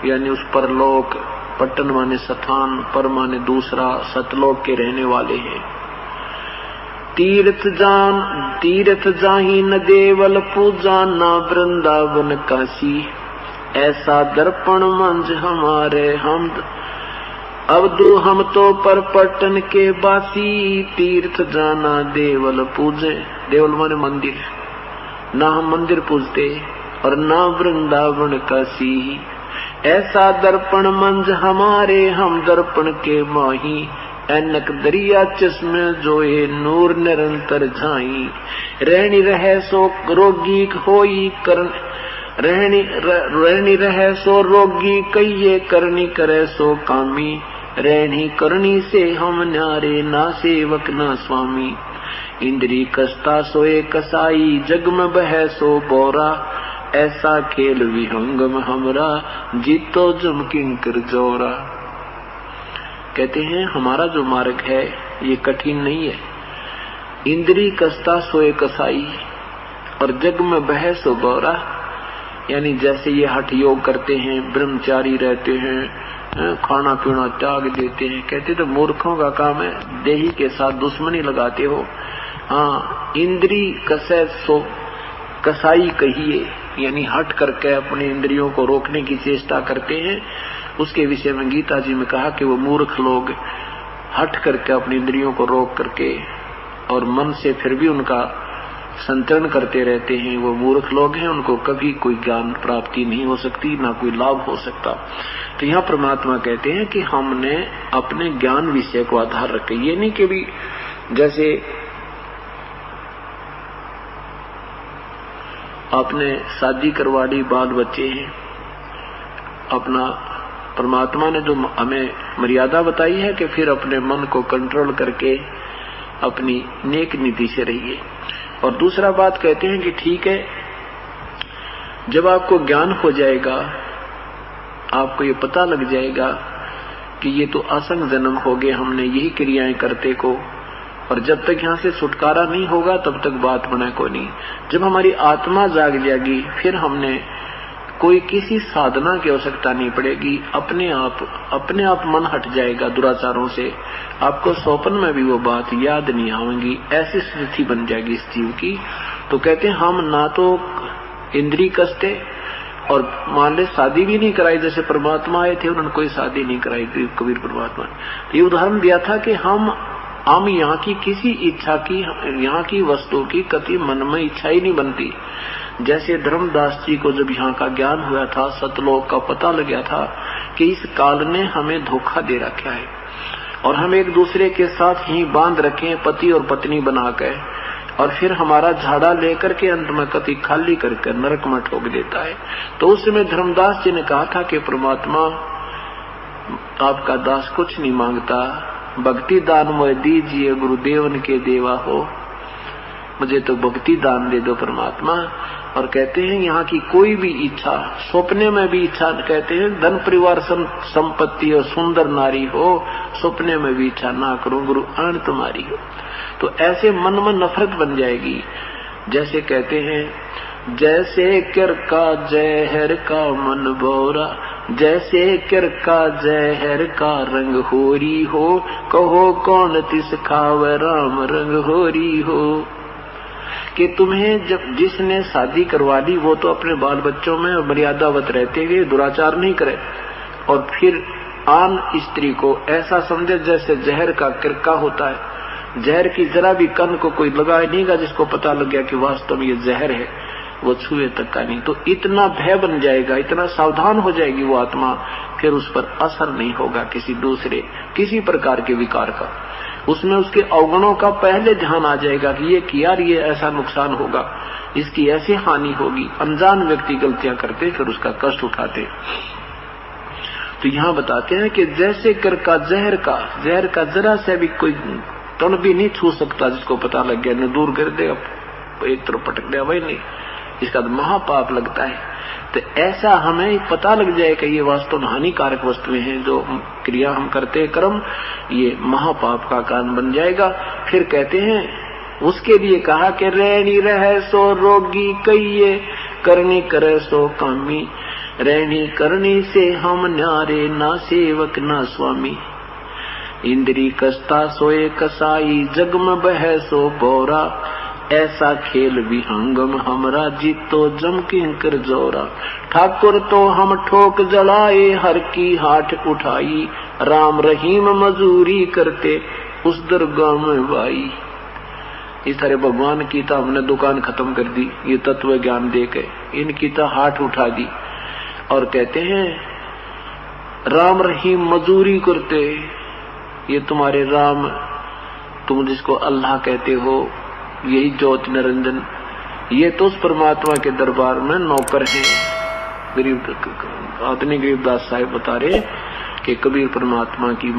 यानी उस परलोक, पट्टन माने स्थान, पर माने दूसरा, सतलोक के रहने वाले हैं। तीर्थ जाही न देवल पूजा, ना वृंदावन काशी, ऐसा दर्पण मंज हमारे हम तो पर पट्टन के बासी, तीर्थ जाना देवल पूजे। देवल माने मंदिर, ना हम मंदिर पूजते और ना वृंदावन काशी, ऐसा दर्पण मंज हमारे हम दर्पण के माही, ऐनक दरिया चश्मे जोए नूर निरंतर झाई, रहनी रहे सो रोगी होई करण, रहनी रहे सो रोगी कहिए, करनी करे सो कामी, रहनी करनी से हम न्यारे, ना सेवक ना स्वामी, इंद्री कसता सोए कसाई, जग में बह सो बोरा, ऐसा खेल विहंगम हमरा, जीतो जम किंकर जोरा। कहते हैं हमारा जो मार्ग है ये कठिन नहीं है। इंद्री कसता सोए कसाई और जग में बह सो बोरा, यानी जैसे ये हठ योग करते हैं, ब्रह्मचारी रहते हैं, खाना पीना त्याग देते हैं, कहते तो मूर्खों का काम है, देही के साथ दुश्मनी लगाते हो। हाँ, इंद्री कसे सो कसाई कहिए, यानी हट करके अपने इंद्रियों को रोकने की चेष्टा करते हैं। उसके विषय में गीता जी में कहा कि वो मूर्ख लोग हट करके अपनी इंद्रियों को रोक करके और मन से फिर भी उनका संतरण करते रहते हैं, वो मूर्ख लोग हैं, उनको कभी कोई ज्ञान प्राप्ति नहीं हो सकती, ना कोई लाभ हो सकता। तो यहाँ परमात्मा कहते हैं कि हमने अपने ज्ञान विषय को आधार रखे, ये नहीं कि भी जैसे आपने शादी करवा ली, बाल बच्चे हैं, अपना परमात्मा ने जो हमें मर्यादा बताई है कि फिर अपने मन को कंट्रोल करके अपनी नेक नीति से रहिए। और दूसरा बात कहते हैं कि ठीक है, जब आपको ज्ञान हो जाएगा, आपको ये पता लग जाएगा कि ये तो असंग जन्म हो गए, हमने यही क्रियाएं करते को, और जब तक यहाँ से छुटकारा नहीं होगा तब तक बात बने को नहीं। जब हमारी आत्मा जाग जाएगी फिर हमने कोई किसी साधना की आवश्यकता नहीं पड़ेगी, अपने आप मन हट जाएगा दुराचारों से, आपको स्वप्न में भी वो बात याद नहीं आएगी, ऐसी स्थिति बन जाएगी इस जीव की। तो कहते हैं हम ना तो इंद्री कसते और मान ले शादी भी नहीं कराई, जैसे परमात्मा आए थे उन्होंने कोई शादी नहीं कराई, कबीर परमात्मा ने ये उदाहरण दिया था कि हम यहाँ की किसी इच्छा की, यहाँ की वस्तु की कति मन में इच्छा ही नहीं बनती। जैसे धर्मदास जी को जब यहाँ का ज्ञान हुआ था, सतलोक का पता लग गया था कि इस काल ने हमें धोखा दे रखा है और हम एक दूसरे के साथ ही बांध रखे पति और पत्नी बना के, और फिर हमारा झाड़ा लेकर के अंत में कति खाली करके नरक में ठोक देता है। तो उस समय धर्मदास जी ने कहा था कि परमात्मा आपका दास कुछ नहीं मांगता, भक्ति दान मुझे दीजिए, गुरुदेवन के देवा हो, मुझे तो भक्ति दान दे दो परमात्मा। और कहते हैं यहाँ की कोई भी इच्छा, सपने में भी इच्छा, कहते हैं धन परिवार संपत्ति और सुंदर नारी हो, सपने में भी इच्छा ना करो, गुरु आन तुम्हारी हो। तो ऐसे मन में नफरत बन जाएगी। जैसे कहते हैं जैसे कर का जहर का मन बोरा, जैसे कर का जहर का रंग होरी हो, कहो कौन तिस खावे राम रंग होरी हो। कि तुम्हें जब जिसने शादी करवा ली वो तो अपने बाल बच्चों में मर्यादावत रहते हुए दुराचार नहीं करे, और फिर आन स्त्री को ऐसा समझे जैसे जहर का किरका होता है, जहर की जरा भी कन को कोई लगाए नहींगा, जिसको पता लग गया कि वास्तव में ये जहर है, वो छुए तक का नहीं। तो इतना भय बन जाएगा, इतना सावधान हो जाएगी वो आत्मा, फिर उस पर असर नहीं होगा किसी प्रकार के विकार का। उसमें उसके अवगुणों का पहले ध्यान आ जाएगा कि ये किया, ये ऐसा नुकसान होगा, इसकी ऐसी हानि होगी। अनजान व्यक्ति गलतियां करते फिर उसका कष्ट उठाते। तो यहाँ बताते हैं कि जैसे कर का जहर का जरा से भी कोई कण भी नहीं छू सकता, जिसको पता लग गया न दूर कर देगा, एक तरफ पटक दिया, वही नहीं, इसका तो महापाप लगता है। तो ऐसा हमें पता लग जाए कि ये वास्तव में हानिकारक वस्तुएं हैं, जो क्रिया हम करते हैं कर्म, ये महापाप का कारण बन जाएगा। फिर कहते हैं उसके लिए कहा कि रहनी रहे सो रोगी कहिए, करनी करे सो कामी, रहनी करनी से हम न्यारे, ना सेवक ना स्वामी। इंद्री कसता सोए कसाई, जग में बह सो बोरा। ऐसा खेल विहंगम हमरा, जीतो जम किंकर जोरा। ठाकुर तो हम ठोक जलाए, हर की हाथ उठाई। राम रहीम मजूरी करते, उस दरगाह में भाई। इस तरह भगवान की तो हमने दुकान खत्म कर दी, ये तत्व ज्ञान देके इनकी तो हाथ उठा दी। और कहते हैं राम रहीम मजूरी करते, ये तुम्हारे राम, तुम जिसको अल्लाह कहते हो, यही ज्योत निरंजन, ये तो उस परमात्मा के दरबार में नौकर हैं। गरीब आदमी गरीबदास साहिब बता रहे कि कबीर परमात्मा की